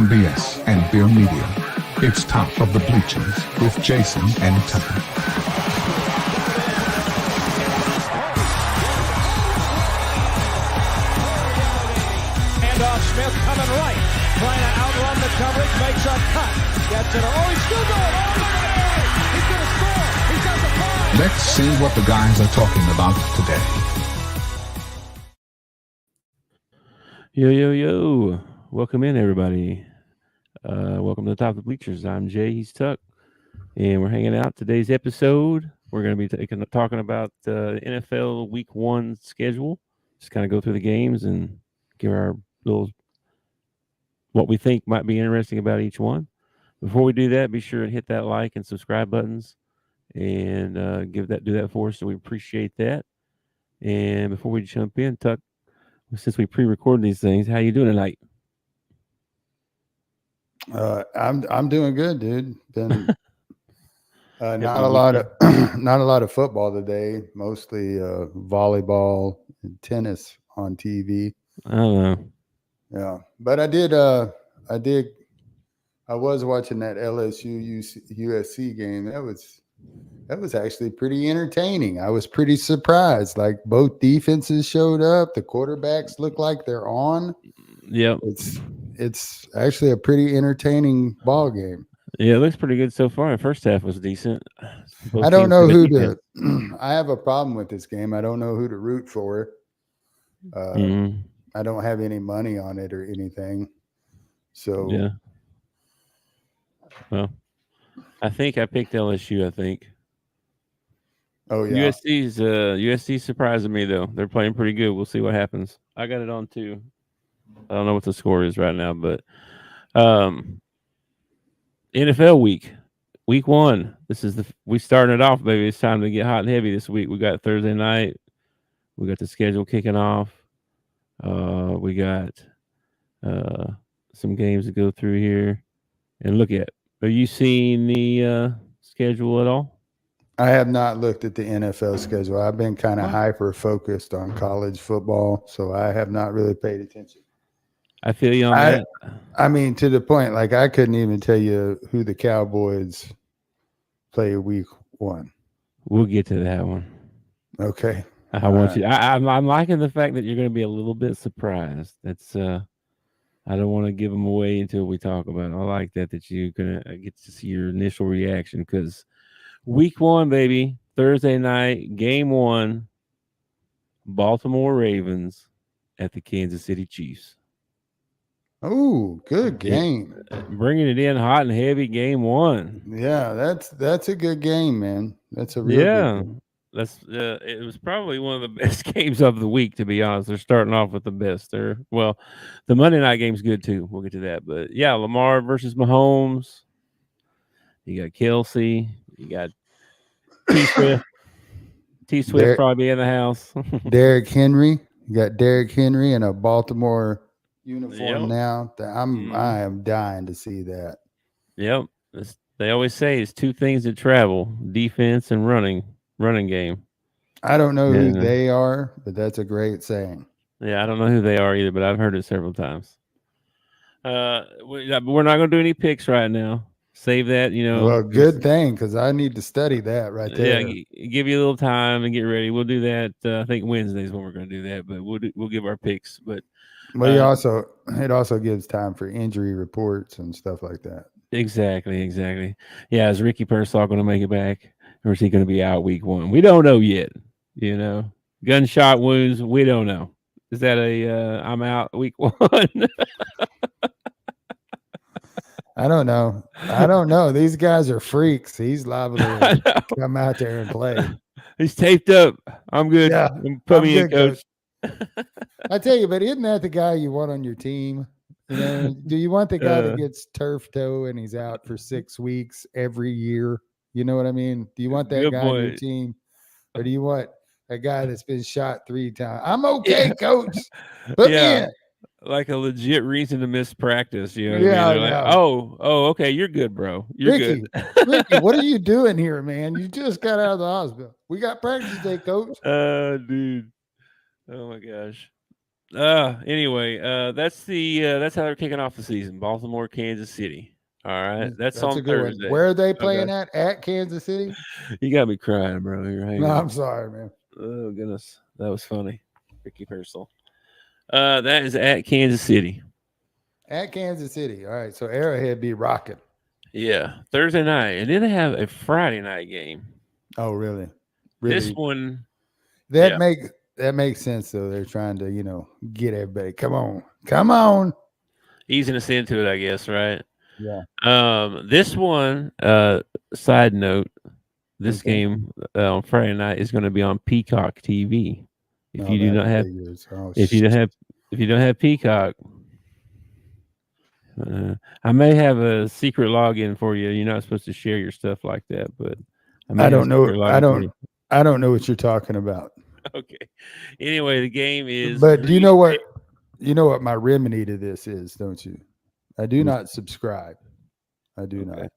MBS and Beer Media. It's Top of the Bleachers with Jason and Tucker. Smith coming right, trying to outrun the coverage, makes a cut, gets it. Oh, he's still going. Oh, look at it! He's going to score. He's got the ball. Let's see what the guys are talking about today. Yo. Welcome in, everybody. Welcome to the Top of the Bleachers. I'm Jay, he's Tuck, and we're hanging out. Today's episode, we're going to be talking about the NFL Week 1 schedule. Just kind of go through the games and give our little what we think might be interesting about each one. Before we do that, be sure and hit that like and subscribe buttons and do that for us. So we appreciate that. And before we jump in, Tuck, since we pre-record these things, how you doing tonight? I'm doing good, dude. Been not a lot of football today. Mostly volleyball and tennis on TV. I don't know. Yeah, but I was watching that LSU USC game. That was actually pretty entertaining. I was pretty surprised. Like both defenses showed up. The quarterbacks look like they're on. Yep. It's actually a pretty entertaining ball game. Yeah, it looks pretty good so far. The first half was decent. I don't know who to. I have a problem with this game. I don't know who to root for. I don't have any money on it or anything. So yeah. Well, I think I picked LSU. I think. Oh yeah. USC's surprising me though. They're playing pretty good. We'll see what happens. I got it on too. I don't know what the score is right now, but NFL week 1. We starting it off, baby. It's time to get hot and heavy this week. We got Thursday night. We got the schedule kicking off. We got some games to go through here and look at. Have you seen the schedule at all? I have not looked at the NFL schedule. I've been kind of hyper focused on college football, so I have not really paid attention. I feel you on that. I mean, to the point, like I couldn't even tell you who the Cowboys play week 1. We'll get to that one. Okay. I'm liking the fact that you're going to be a little bit surprised. That's I don't want to give them away until we talk about it. I like that you're going to get to see your initial reaction because week 1, baby, Thursday night, game 1, Baltimore Ravens at the Kansas City Chiefs. Oh, good game. Bringing it in hot and heavy, game 1. Yeah, that's a good game, man. That's a real good game. It was probably one of the best games of the week, to be honest. They're starting off with the best. The Monday night game's good too. We'll get to that. But yeah, Lamar versus Mahomes. You got Kelsey. You got T-Swift. T-Swift probably in the house. Derrick Henry. You got Derrick Henry in a Baltimore uniform now. I am dying to see that. Yep. They always say it's 2 things that travel: defense and running game. I don't know who they are, but that's a great saying. Yeah, I don't know who they are either, but I've heard it several times. We're not going to do any picks right now. Save that, Well, good thing, because I need to study that right there. Yeah, give you a little time and get ready. We'll do that. I think Wednesday's when we're going to do that, but we'll give our picks. But it also gives time for injury reports and stuff like that. Exactly. Yeah, is Ricky Pearsall going to make it back, or is he going to be out week 1? We don't know yet. Gunshot wounds. We don't know. Is that I'm out week 1? I don't know. These guys are freaks. He's liable to come out there and play. He's taped up. I'm good. Yeah, put me in, coach. I tell you, but isn't that the guy you want on your team? Do you want the guy that gets turf toe and he's out for 6 weeks every year? You know what I mean? Do you want that guy on your team? Or do you want a guy that's been shot 3 times? I'm okay, coach. Put me in. Like a legit reason to miss practice, okay, you're good, bro. Ricky, what are you doing here, man? You just got out of the hospital. We got practice today, coach. Dude. Oh my gosh. Anyway, that's how they're kicking off the season. Baltimore, Kansas City. All right, that's That's a on good one. Thursday. Where are they Okay. playing at Kansas City? You got me crying, bro. You're hanging No, up. I'm sorry, man. Oh goodness, that was funny. Ricky Purcell. That is at Kansas City. At Kansas City. All right, so Arrowhead be rocking. Yeah, Thursday night, and then they have a Friday night game. Oh, really? This one, That yeah. makes sense though. They're trying to get everybody. Come on. Easing us into it, I guess, right? Yeah. This one, side note, this Okay. game on Friday night is going to be on Peacock TV. If No, you do that not have, figures. Oh, if you don't have Peacock, I may have a secret login for you. You're not supposed to share your stuff like that, but I may I have a don't know. secret login for you. I don't know what you're talking about. Okay. Anyway, the game is. But do you know what? You know what my remedy to this is, don't you? I do not subscribe. I do Okay. not.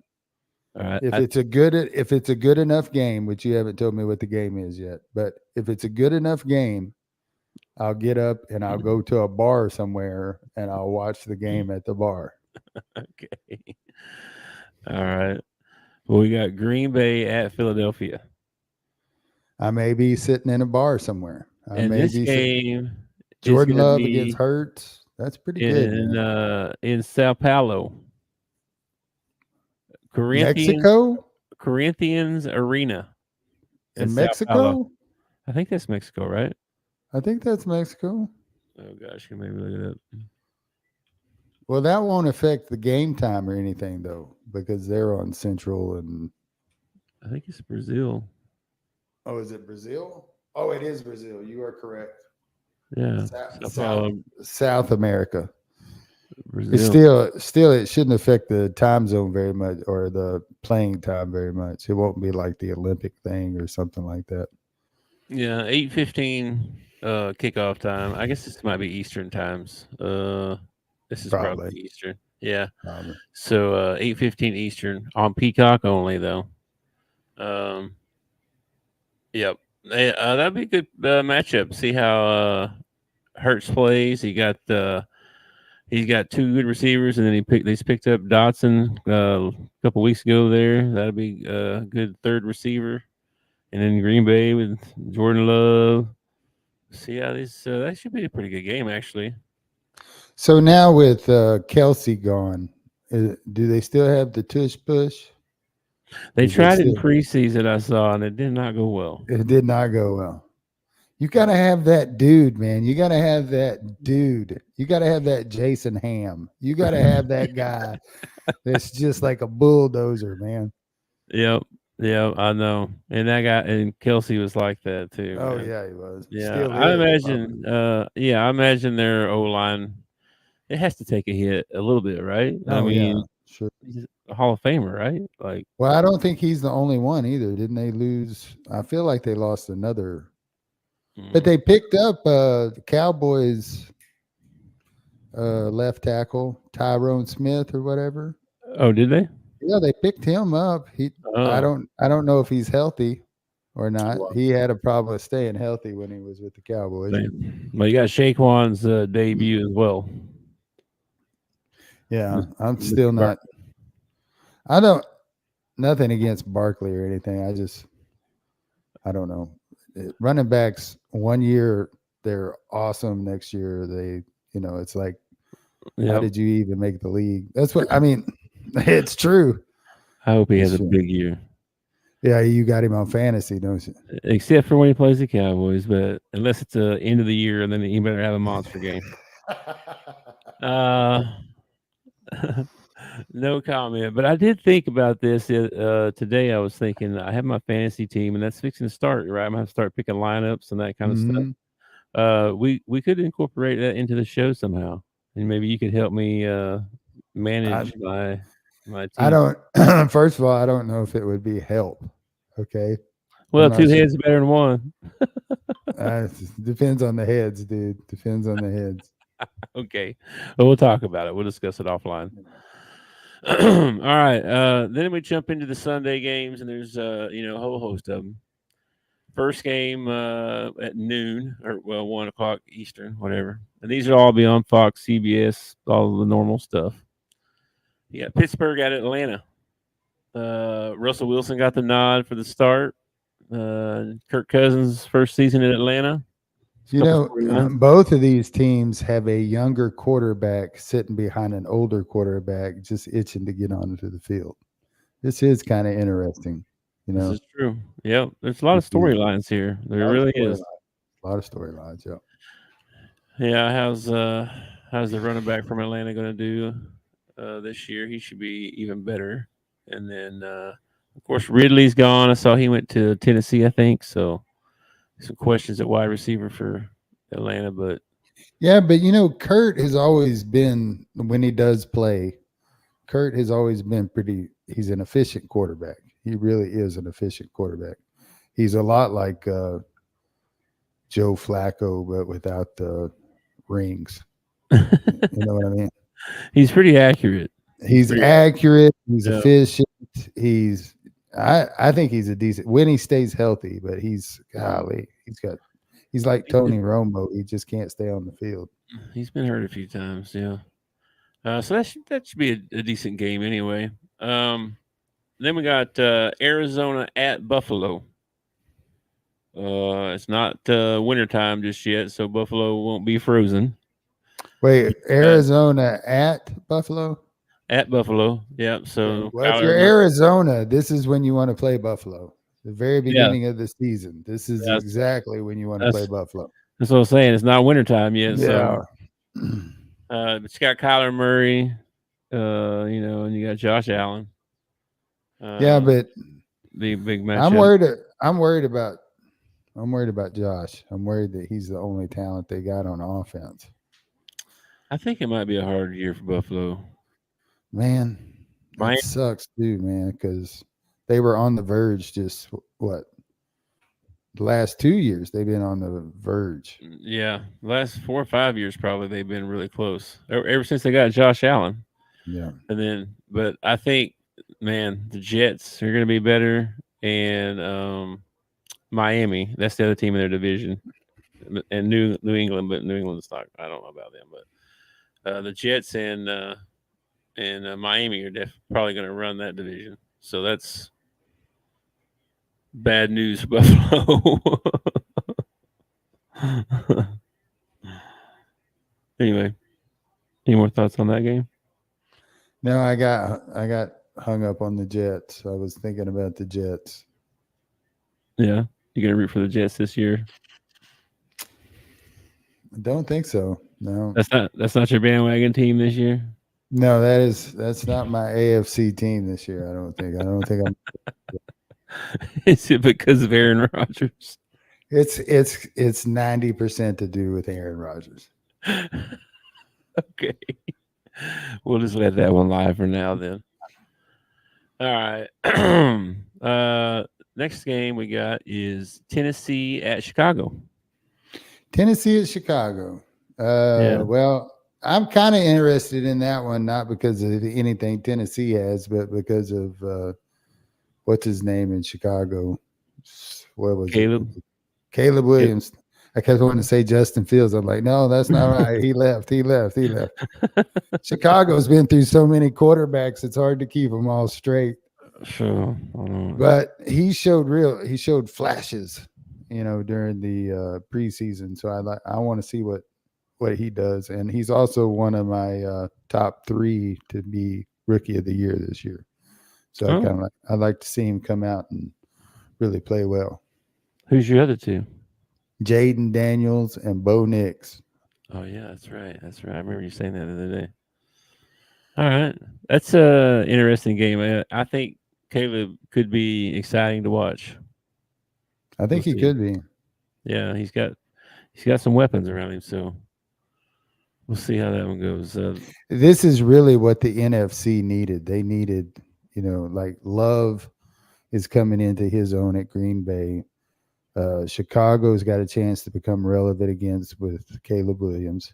All right. If it's a good enough game, which you haven't told me what the game is yet, but if it's a good enough game, I'll get up and I'll go to a bar somewhere and I'll watch the game at the bar. Okay. All right. Well, we got Green Bay at Philadelphia. I may be sitting in a bar somewhere. And this game Jordan is going Love to be against Hurts. That's pretty good, man. in Sao Paulo, Mexico? Corinthians Arena In Sao Paulo. Mexico? I think that's Mexico, right? I think that's Mexico. Oh gosh, you maybe look it up. Well, that won't affect the game time or anything though, because they're on Central and I think it's Brazil. Oh, is it Brazil? Oh, it is Brazil. You are correct. Yeah, South America. Brazil. It's still it shouldn't affect the time zone very much or the playing time very much. It won't be like the Olympic thing or something like that. Yeah, 8:15 kickoff time. I guess this might be Eastern times. This is probably Eastern. Yeah. Probably. So 8:15 Eastern on Peacock only though. Yep. That'd be a good matchup. See how Hurts plays. He's got two good receivers, and then he's picked up Dotson a couple weeks ago. There, that'll be a good third receiver, and then Green Bay with Jordan Love. See how this that should be a pretty good game actually. So now with Kelsey gone, do they still have the tush push? They tried it in preseason, I saw, and it did not go well. It did not go well. You got to have that dude, man. You got to have that dude. You got to have that Jason Ham. You got to have that guy that's just like a bulldozer, man. Yep. Yeah, I know. And that guy and Kelsey was like that too. Oh, man. yeah, he was. Yeah, I imagine their O-line, it has to take a hit a little bit, right? Oh, I mean, yeah, sure. He's a Hall of Famer, right? Like, well, I don't think he's the only one either. Didn't they lose? I feel like they lost another. But they picked up the Cowboys left tackle, Tyrone Smith or whatever. Oh, did they? Yeah, they picked him up. I don't know if he's healthy or not. Wow. He had a problem with staying healthy when he was with the Cowboys. Well, you got Shaquan's debut as well. Yeah, I'm still not. Nothing against Barkley or anything. I don't know. Running backs, 1 year they're awesome. Next year it's like, how did you even make the league? That's what I mean. It's true. I hope he has a big year. Yeah, you got him on fantasy, don't you? Except for when he plays the Cowboys, but unless it's the end of the year, then he better have a monster game. No comment. But I did think about this today. I was thinking I have my fantasy team, and that's fixing to start, right? I'm going to start picking lineups and that kind of stuff. We could incorporate that into the show somehow, and maybe you could help me manage my team. I don't. First of all, I don't know if it would be help. Okay. Well, two heads better than one. Depends on the heads, dude. Depends on the heads. Okay. Well, we'll talk about it. We'll discuss it offline. All right. Then we jump into the Sunday games, and there's a whole host of them. First game at noon, or 1 o'clock Eastern, whatever. And these will all be on Fox, CBS, all the normal stuff. You got Pittsburgh at Atlanta. Russell Wilson got the nod for the start. Kirk Cousins' first season in Atlanta. Both of these teams have a younger quarterback sitting behind an older quarterback, just itching to get onto the field. This is kind of interesting. This is true. Yeah, there's a lot of storylines here. There really is. A lot of storylines. Yeah. Yeah. How's the running back from Atlanta going to do this year? He should be even better. And then, of course, Ridley's gone. I saw he went to Tennessee, I think. So some questions at wide receiver for Atlanta, but Kurt has always been, when he does play, Kurt has always been he's an efficient quarterback. He really is an efficient quarterback. He's a lot like Joe Flacco, but without the rings. You know what I mean? He's pretty accurate. He's accurate. He's efficient. I think he's a decent when he stays healthy, but he's like Tony Romo. He just can't stay on the field. He's been hurt a few times, yeah. So that should be a decent game anyway. Then we got Arizona at Buffalo. It's not wintertime just yet, so Buffalo won't be frozen. Wait, Arizona at Buffalo? At Buffalo, yeah. So if you're Arizona, this is when you want to play Buffalo. The very beginning of the season. This is exactly when you want to play Buffalo. That's what I'm saying. It's not wintertime yet. Yeah. So, but you got Kyler Murray, and you got Josh Allen. But the big matchup. I'm worried about Josh. I'm worried that he's the only talent they got on offense. I think it might be a hard year for Buffalo. Man, it sucks too, man, because they were on the verge just the last 2 years they've been on the verge. Yeah, the last 4 or 5 years probably they've been really close ever since they got Josh Allen. Yeah, but I think, man, the Jets are going to be better, and Miami, that's the other team in their division, and New England, but New England's not. I don't know about them, but the Jets and Miami are probably going to run that division. So that's bad news for Buffalo. Anyway, any more thoughts on that game? No, I got hung up on the Jets. I was thinking about the Jets. Yeah, you gonna root for the Jets this year? I don't think so. No, that's not your bandwagon team this year. No, that's not my AFC team this year. I don't think I'm. Is it because of Aaron Rodgers? It's 90% to do with Aaron Rodgers. Okay, we'll just let that one lie for now then. All right. Next game we got is Tennessee at Chicago. Tennessee at Chicago. Well, I'm kind of interested in that one, not because of anything Tennessee has, but because of what's his name in Chicago. What was Caleb? It? Caleb Williams. I kept wanting to say Justin Fields. I'm like, no, that's not right. He left. Chicago's been through so many quarterbacks, it's hard to keep them all straight. Sure. But he showed flashes, during the preseason. So I want to see what he does. And he's also one of my top 3 to be rookie of the year this year. So I'd like to see him come out and really play well. Who's your other 2? Jaden Daniels and Bo Nix. Oh yeah, that's right. I remember you saying that the other day. All right, that's a interesting game. I think Caleb could be exciting to watch. I think he could be. Yeah, he's got some weapons around him, so we'll see how that one goes. This is really what the NFC needed. They needed, like Love is coming into his own at Green Bay. Chicago's got a chance to become relevant again with Caleb Williams.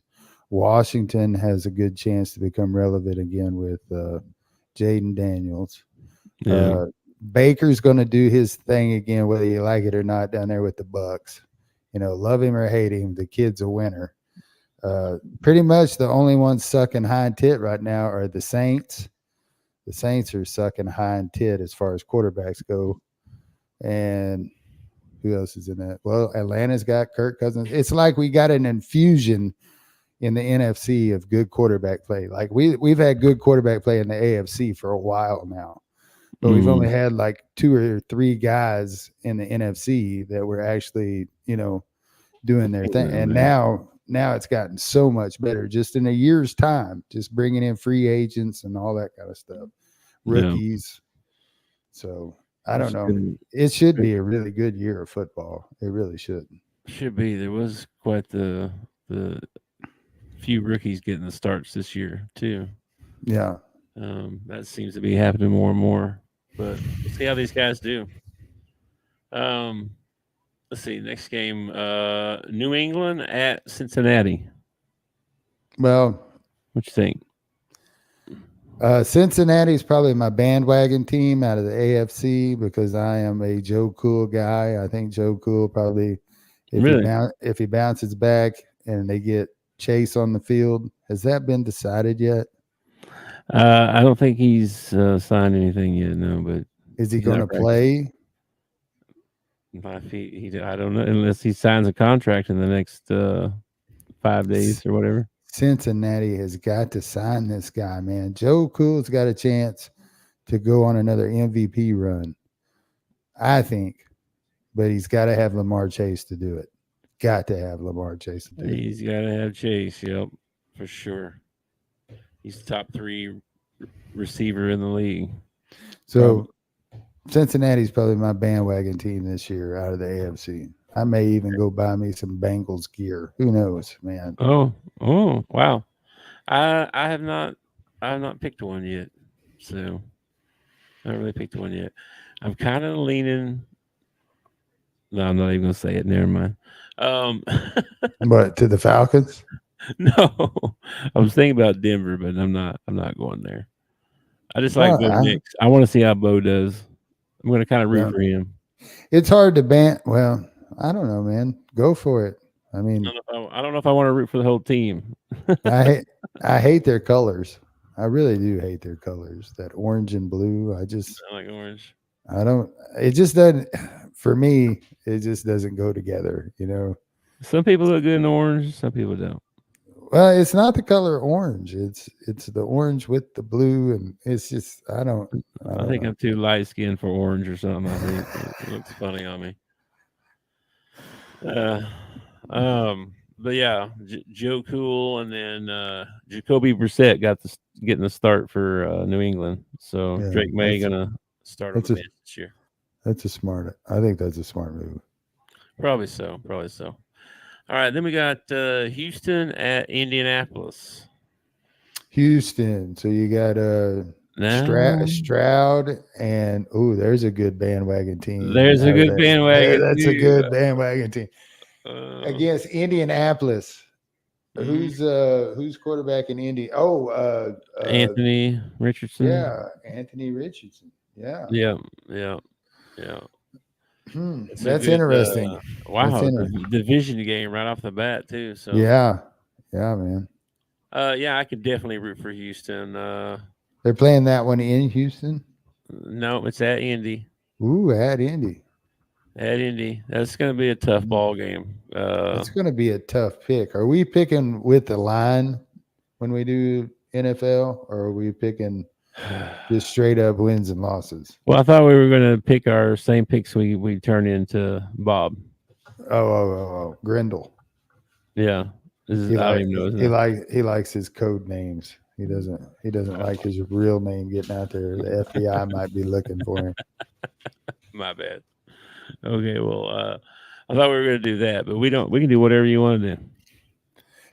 Washington has a good chance to become relevant again with Jaden Daniels. Yeah. Baker's going to do his thing again, whether you like it or not, down there with the Bucks. Love him or hate him, the kid's a winner. Pretty much the only ones sucking hind tit right now are the Saints. The Saints are sucking hind tit as far as quarterbacks go. And who else is in that? Well, Atlanta's got Kirk Cousins. It's like we got an infusion in the NFC of good quarterback play. Like we've had good quarterback play in the AFC for a while now. But we've only had like 2 or 3 guys in the NFC that were actually, doing their thing. And now it's gotten so much better just in a year's time, just bringing in free agents and all that kind of stuff, rookies. So I don't know. It should be a really good year of football. It really should. Should be. There was quite the few rookies getting the starts this year too. Yeah. That seems to be happening more and more. But we'll see how these guys do. Let's see. Next game, New England at Cincinnati. Well, what you think? Cincinnati's probably my bandwagon team out of the AFC because I am a Joe Cool guy. I think Joe Cool probably, if he bounces back and they get Chase on the field, has that been decided yet? I don't think he's signed anything yet. No, but is he going to play? If I don't know, unless he signs a contract in the next 5 days or whatever. Cincinnati has got to sign this guy, man. Joe Cool's got a chance to go on another MVP run, I think, but he's got to have Lamar Chase to do it. Got to have Lamar Chase to do it. He's got to have Chase, yep, for sure. He's the top 3 receiver in the league. So Cincinnati's probably my bandwagon team this year out of the AFC. I may even go buy me some Bengals gear. Who knows, man? Oh, wow! I have not picked one yet, so I haven't really picked one yet. I'm kind of leaning. No, I'm not even gonna say it. Never mind. But to the Falcons? No, I was thinking about Denver, but I'm not going there. I just like Bo Nix. I want to see how Bo does. I'm going to kind of root for him. It's hard to ban. Well, I don't know, man. Go for it. I mean, I don't know if I want to root for the whole team. I hate their colors. I really do hate their colors. That orange and blue. I like orange. I don't. It just doesn't. For me, it just doesn't go together. Some people look good in orange. Some people don't. Well, it's not the color orange. It's the orange with the blue, and it's just I think I'm too light skinned for orange or something. I think it looks funny on me. But yeah, Joe Cool and then Jacoby Brissett getting the start for New England. So Drake May gonna start on the bench this year. I think that's a smart move. Probably so. All right, then we got Houston at Indianapolis. Houston. So you got Stroud and there's a good bandwagon team. There's a good bandwagon. That's a good bandwagon team. Against Indianapolis. Who's quarterback in Indy? Anthony Richardson. Yeah, Anthony Richardson. Yeah. That's interesting. Wow, that's interesting. Division game right off the bat too. So yeah, man. I could definitely root for Houston. They're playing that one in Houston. No, it's at Indy. Ooh, at Indy. That's going to be a tough ball game. It's going to be a tough pick. Are we picking with the line when we do NFL, or are we picking just straight up wins and losses? Well, I thought we were going to pick our same picks we turn into Bob. Oh, Grindle. Yeah. He likes his code names. He doesn't like his real name getting out there. The FBI might be looking for him. My bad. Okay, well, I thought we were going to do that, but we don't. We can do whatever you want to do.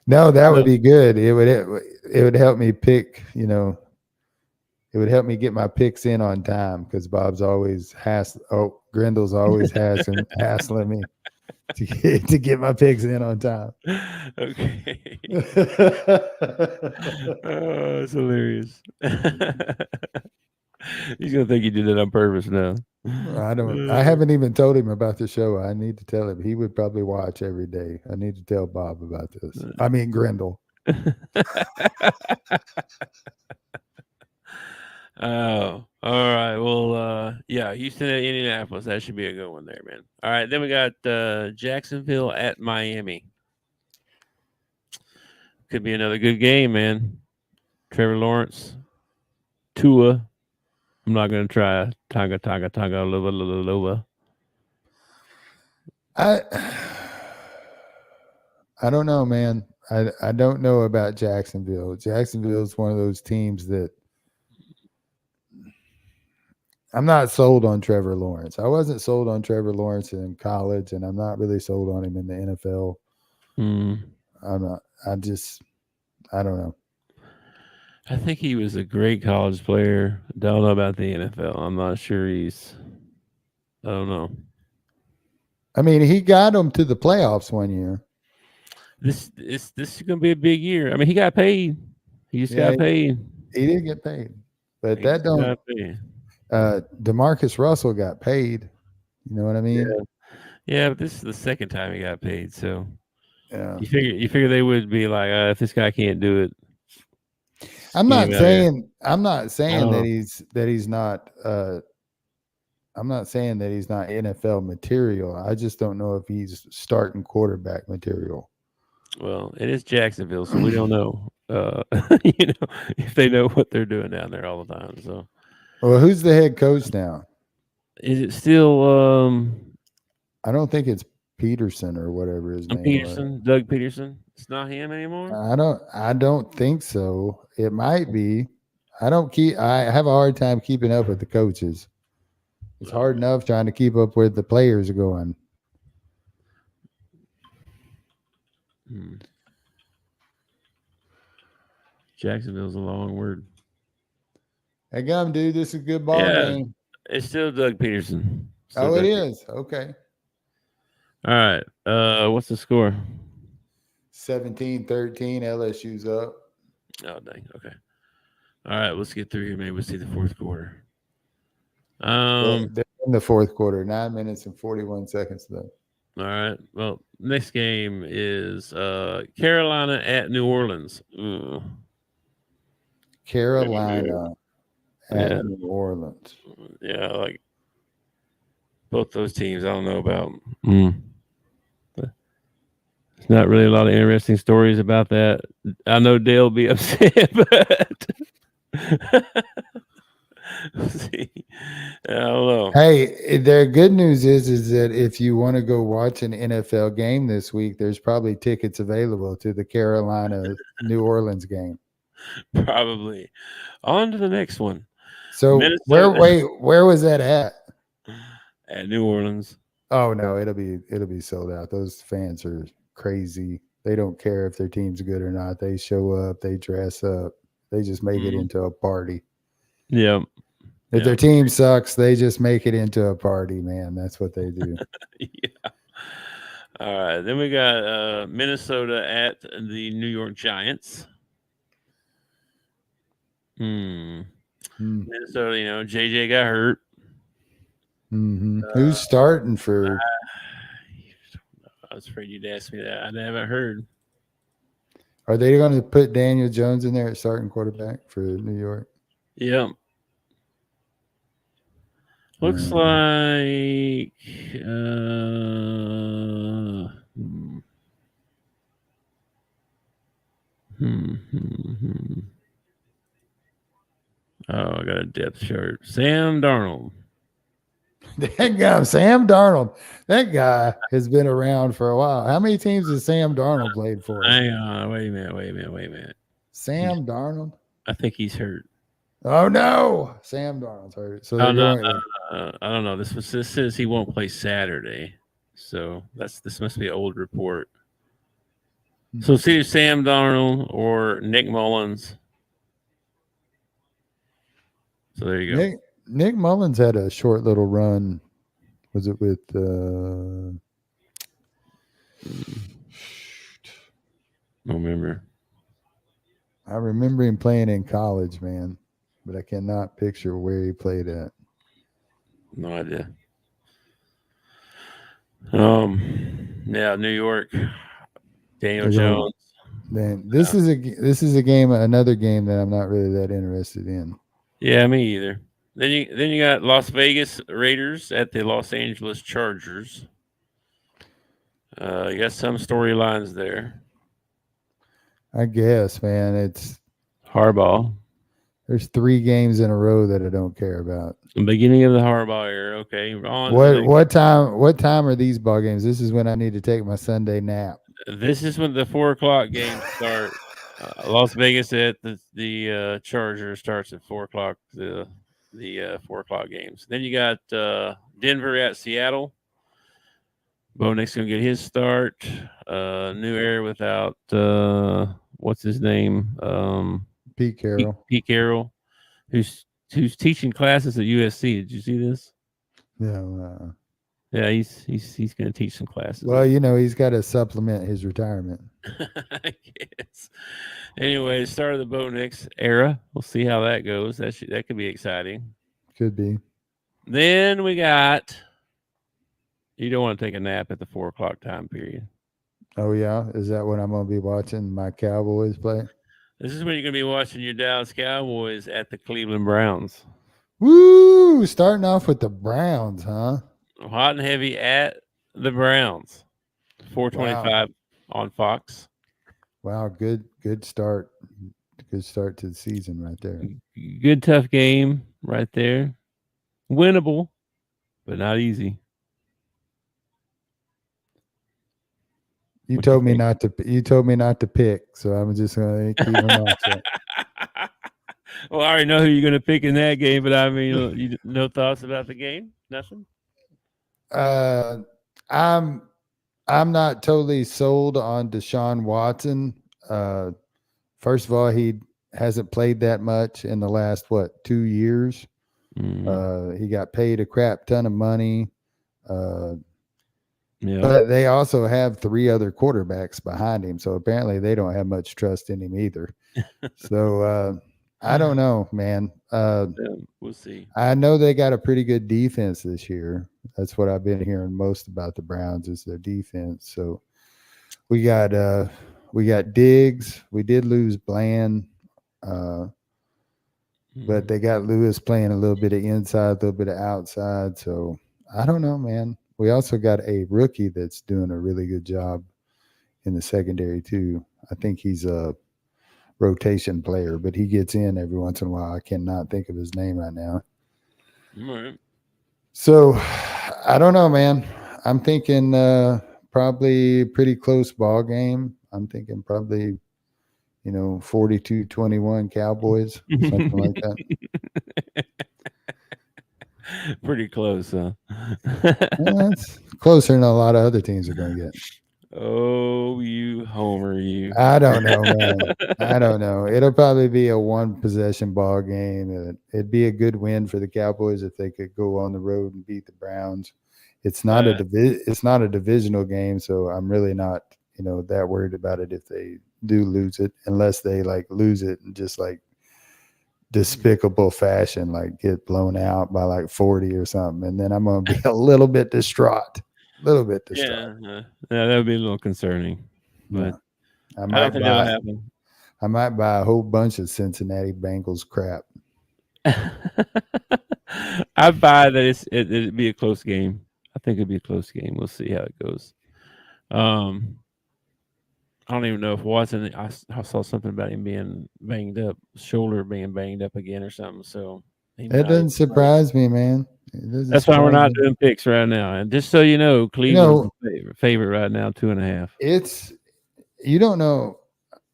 No, that would be good. It would help me pick. It would help me get my picks in on time because Bob's always Grindle's always hassling me to get my picks in on time. Okay. Oh, it's hilarious. He's gonna think you did it on purpose now. I haven't even told him about the show. I need to tell him. He would probably watch every day. I need to tell Bob about this. I mean, Grendel. Oh, all right. Well, yeah, Houston at Indianapolis. That should be a good one there, man. All right, then we got Jacksonville at Miami. Could be another good game, man. Trevor Lawrence, Tua. I'm not gonna try Tonga Lova. I don't know, man. I don't know about Jacksonville. Jacksonville is one of those teams that I'm not sold on Trevor Lawrence. I wasn't sold on Trevor Lawrence in college, and I'm not really sold on him in the NFL. I'm not. I don't know. I think he was a great college player. Don't know about the NFL. I'm not sure I don't know. I mean, he got them to the playoffs one year. This is gonna be a big year. I mean, he got paid. He just got paid. He did get paid, but that don't. DeMarcus Russell got paid. You know what I mean? Yeah, but this is the second time he got paid. So yeah, you figure they would be like, if this guy can't do it. I'm not saying that he's not. I'm not saying that he's not NFL material. I just don't know if he's starting quarterback material. Well, it is Jacksonville, so we don't know. If they know what they're doing down there all the time. So, well, who's the head coach now? Is it still? I don't think it's Peterson or whatever his name was. Doug Peterson. It's not him anymore. I don't think so. It might be. I have a hard time keeping up with the coaches. It's hard enough trying to keep up with the players going. Jacksonville's a long word. Hey, Gum, dude, this is a good ball game. It's still Doug Peterson. It is. Okay. All right. What's the score? 17-13. LSU's up. Oh, dang. Okay. All right. Let's get through here. Maybe we'll see the fourth quarter. They're in the fourth quarter. 9 minutes and 41 seconds left. All right. Well, next game is Carolina at New Orleans. Carolina at New Orleans. Yeah, like both those teams. I don't know about. There's not really a lot of interesting stories about that. I know Dale will be upset, but see, I don't know. Hey, the good news is that if you want to go watch an NFL game this week, there's probably tickets available to the Carolina New Orleans game. Probably. On to the next one. So where was that at? At New Orleans. Oh no, it'll be sold out. Those fans are crazy. They don't care if their team's good or not. They show up, they dress up, they just make it into a party. Yeah. If their team sucks, they just make it into a party, man. That's what they do. Yeah. All right. Then we got Minnesota at the New York Giants. Minnesota, JJ got hurt. Who's starting for? I was afraid you'd ask me that. I haven't heard. Are they going to put Daniel Jones in there at starting quarterback for New York? Yep. Looks like Oh, I got a depth chart. Sam Darnold. That guy, Sam Darnold. That guy has been around for a while. How many teams has Sam Darnold played for? Hang on. Wait a minute. Sam Darnold? I think he's hurt. Oh, no. Sam Darnold's hurt. So I don't know. This says he won't play Saturday. So this must be an old report. So it's either Sam Darnold or Nick Mullins. So there you go. Nick Mullins had a short little run. Was it with don't remember. I remember him playing in college, man. but I cannot picture where he played at. No idea. Yeah, New York. Daniel Jones. Then this is a game, another game that I'm not really that interested in. Yeah, me either. Then you got Las Vegas Raiders at the Los Angeles Chargers. You got some storylines there. I guess, man, it's Harbaugh. there's 3 games in a row that I don't care about. The beginning of the Harbaugh era. Okay. What time are these ball games? This is when I need to take my Sunday nap. This is when the 4:00 games start. Las Vegas at the Chargers starts at 4:00. The 4:00 games. Then you got Denver at Seattle. Bo Nix gonna get his start. New era without what's his name? Pete Carroll. Pete Carroll, who's teaching classes at USC. Did you see this? No. Yeah, he's gonna teach some classes. Well, he's got to supplement his retirement. I guess. Anyway, start of the Bo Nix era. We'll see how that goes. That could be exciting. Could be. Then we got. You don't want to take a nap at the 4:00 time period. Oh yeah, is that what I'm going to be watching my Cowboys play? This is when you're going to be watching your Dallas Cowboys at the Cleveland Browns. Woo! Starting off with the Browns, huh? Hot and heavy at the Browns. 4:25 on Fox. Wow, good start. Good start to the season right there. Good tough game right there. Winnable, but not easy. You told me not to pick, so I'm just going to keep on watching. Well, I already know who you're going to pick in that game, but I mean, no thoughts about the game? Nothing? I'm not totally sold on Deshaun Watson. First of all, he hasn't played that much in the last 2 years. He got paid a crap ton of money. Yeah. But they also have 3 other quarterbacks behind him, so apparently they don't have much trust in him either. So I don't know, man. We'll see. I know they got a pretty good defense this year. That's what I've been hearing most about the Browns is their defense. So we got Diggs. We did lose Bland, but they got Lewis playing a little bit of inside, a little bit of outside. So I don't know, man. We also got a rookie that's doing a really good job in the secondary too. I think he's a rotation player, but he gets in every once in a while. I cannot think of his name right now. All right. So I don't know, man. I'm thinking probably pretty close ball game. I'm thinking probably, 42-21 Cowboys, something like that. Pretty close, huh? That's closer than a lot of other teams are going to get. Oh, you homer, you. I don't know, man. I don't know. It'll probably be a 1-possession ball game. It'd be a good win for the Cowboys if they could go on the road and beat the Browns. It's not it's not a divisional game, so I'm really not, that worried about it if they do lose it, unless they lose it and just despicable fashion, get blown out by 40 or something, and then I'm gonna be a little bit distraught. Yeah, that would be a little concerning, but I don't think that'll happen. I might buy a whole bunch of Cincinnati Bengals crap. I buy that it'd be a close game. I think it'd be a close game. We'll see how it goes. I don't even know if Watson. I saw something about him being banged up, shoulder being banged up again or something. So that doesn't surprise me, man. That's why we're not doing picks right now. And just so you know, Cleveland's favorite right now, 2.5. You don't know.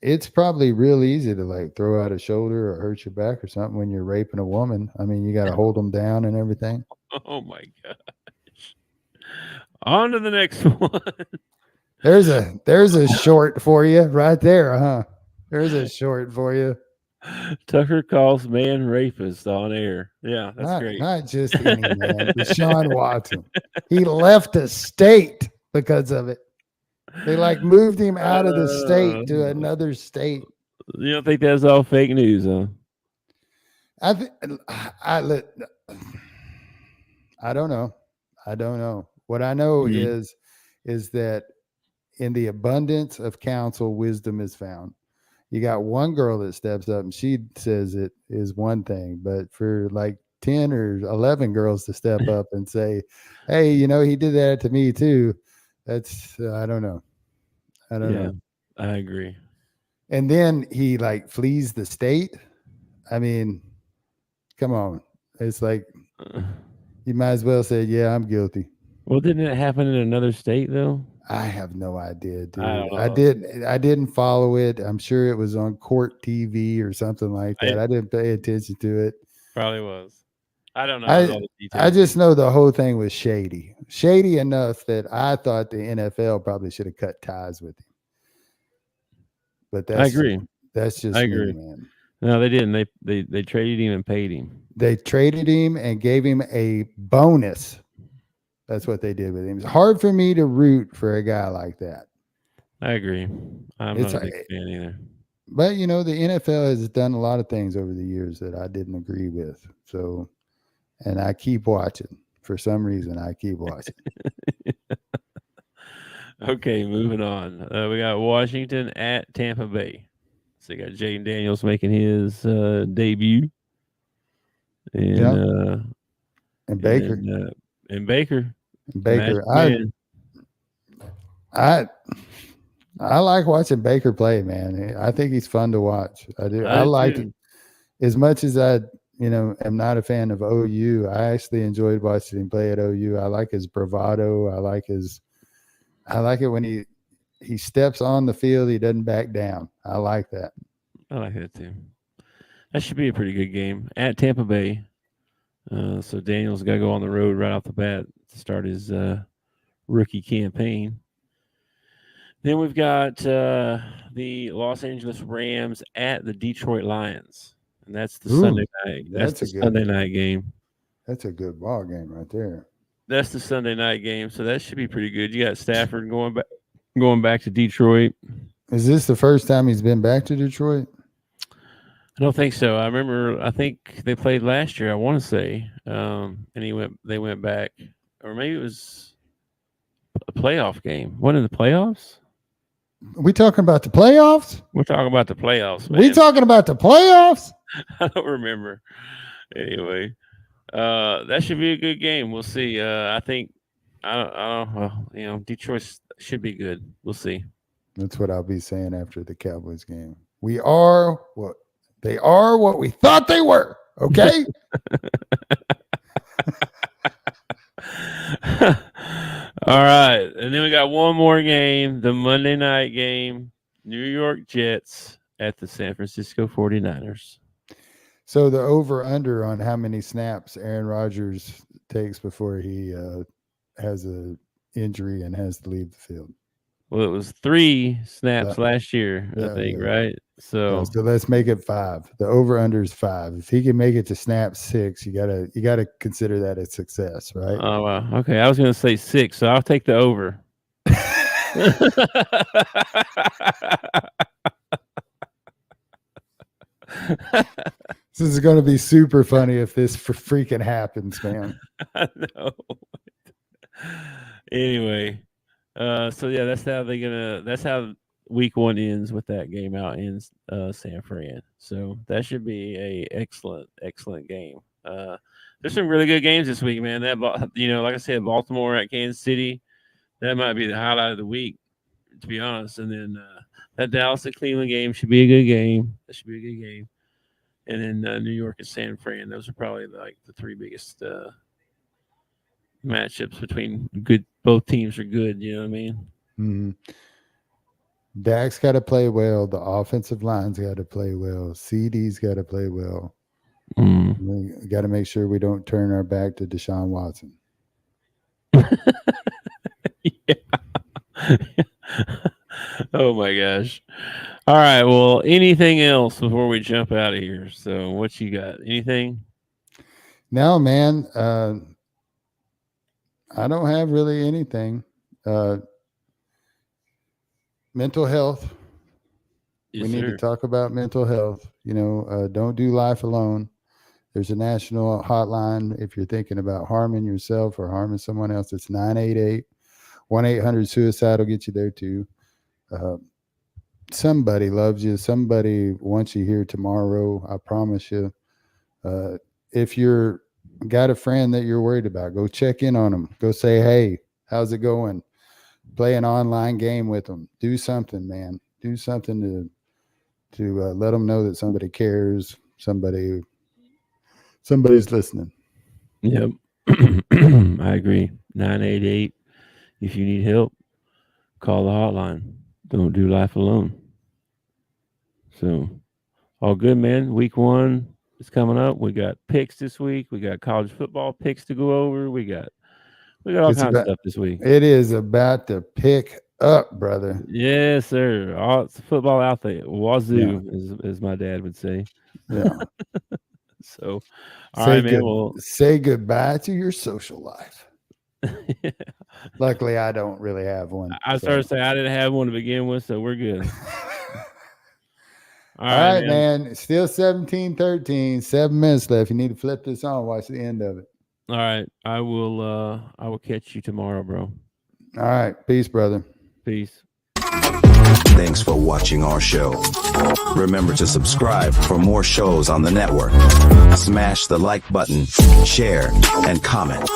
It's probably real easy to throw out a shoulder or hurt your back or something when you're raping a woman. I mean, you got to hold them down and everything. Oh my gosh! On to the next one. There's a short for you right there, huh? There's a short for you. Tucker calls man rapist on air. Yeah, that's great. Not just any man, Deshaun Watson. He left the state because of it. They moved him out of the state to another state. You don't think that's all fake news, huh? I th- I let I don't know. I don't know. What I know Mhm. is that in the abundance of counsel, wisdom is found. You got one girl that steps up and she says it is one thing, but for like 10 or 11 girls to step up and say, hey, he did that to me too. That's, I don't know. I don't Yeah, know. I agree. And then he like flees the state. I mean, come on. It's like, Uh, you might as well say, yeah, I'm guilty. Well, didn't it happen in another state though? I have no idea, I dude. don't I know. didn't I didn't follow it. I'm sure it was on court TV or something like that. It I didn't pay attention to it. probably was. I don't know I all the I details just either. know the whole thing was shady. Shady enough that I thought the NFL probably should have cut ties with him. But I agree. that's I just me, agree. man. No, they didn't. They traded him and paid him. They traded him and gave him a bonus. That's what they did with him. It's hard for me to root for a guy like that. I agree. I'm It's not a big fan either. But the NFL has done a lot of things over the years that I didn't agree with. So, and I keep watching. For some reason, I keep watching. Okay, moving on. We got Washington at Tampa Bay. So you got Jaden Daniels making his debut, and Yeah, uh, and and Baker, then and Baker, the Baker. Magic Man. I I like watching Baker play, man. I think he's fun to watch. I do. I I did liked too. as much as I, am not a fan of OU. I actually enjoyed watching him play at OU. I like his bravado. I like it when he steps on the field. He doesn't back down. I like that. I like that too. That should be a pretty good game at Tampa Bay. So Daniels got to go on the road right off the bat to start his rookie campaign. Then we've got the Los Angeles Rams at the Detroit Lions, and that's the Ooh, Sunday night. That's that's the a good. Sunday night game. That's a good ball game right there. That's the Sunday night game, so that should be pretty good. You got Stafford going back to Detroit. Is this the first time he's been back to Detroit? I don't think so. I think they played last year. I want to say, and they went back, or maybe it was a playoff game. What in the playoffs? We talking about the playoffs? We're talking about the playoffs, man. We talking about the playoffs? I don't remember. Anyway, that should be a good game. We'll see. I think I don't Detroit should be good. We'll see. That's what I'll be saying after the Cowboys game. We are what they are, what we thought they were. Okay. All right. And then we got one more game, the Monday night game, New York Jets at the San Francisco 49ers. So the over under on how many snaps Aaron Rodgers takes before he has a injury and has to leave the field. Well, it was 3 snaps Uh, last year, I think, right? So so let's make it 5. The over under is 5. If he can make it to snap 6, you gotta consider that a success, right? oh wow. Okay, I was gonna say 6, so I'll take the over. This is going to be super funny if this freaking happens, man. I know. Anyway, so yeah, that's how week 1 ends with that game out in San Fran. So that should be a excellent game. There's some really good games this week, man. Like I said, Baltimore at Kansas City, that might be the highlight of the week, to be honest. And then that Dallas and Cleveland game should be a good game. That should be a good game. And then New York and San Fran. Those are probably like the 3 biggest matchups between good. Both teams are good. You know what I mean? Mm-hmm. Dak's got to play well. The offensive line's got to play well. CD's got to play well. We got to make sure we don't turn our back to Deshaun Watson. Yeah. Oh my gosh. All right. Well, anything else before we jump out of here? So, what you got? Anything? No, man. I don't have really anything. Mental health. Yes, we need sir. to talk about mental health. Don't do life alone. There's a national hotline if you're thinking about harming yourself or harming someone else. It's 988-1-800-SUICIDE will get you there too. Somebody loves you. Somebody wants you here tomorrow. I promise you. If you're got a friend that you're worried about, go check in on them. Go say, hey, how's it going? Play an online game with them. Do something, man. Do something to let them know that somebody cares. Somebody's listening. Yep. I agree. 988. If you need help, call the hotline. Don't do life alone. So, all good, man. Week 1 is coming up. We got picks this week. We got college football picks to go over. We got all kinds of stuff this week. It is about to pick up, brother. Yes, sir. It's football out there. Wazoo, as my dad would say. Yeah. So, all right, man. Well, say goodbye to your social life. Luckily, I don't really have one. I started to say I didn't have one to begin with, so we're good. All right, man. Still 17-13. 7 minutes left. You need to flip this on. Watch the end of it. All right. I will catch you tomorrow, bro. All right. Peace, brother. Peace. Thanks for watching our show. Remember to subscribe for more shows on the network. Smash the like button, share, and comment.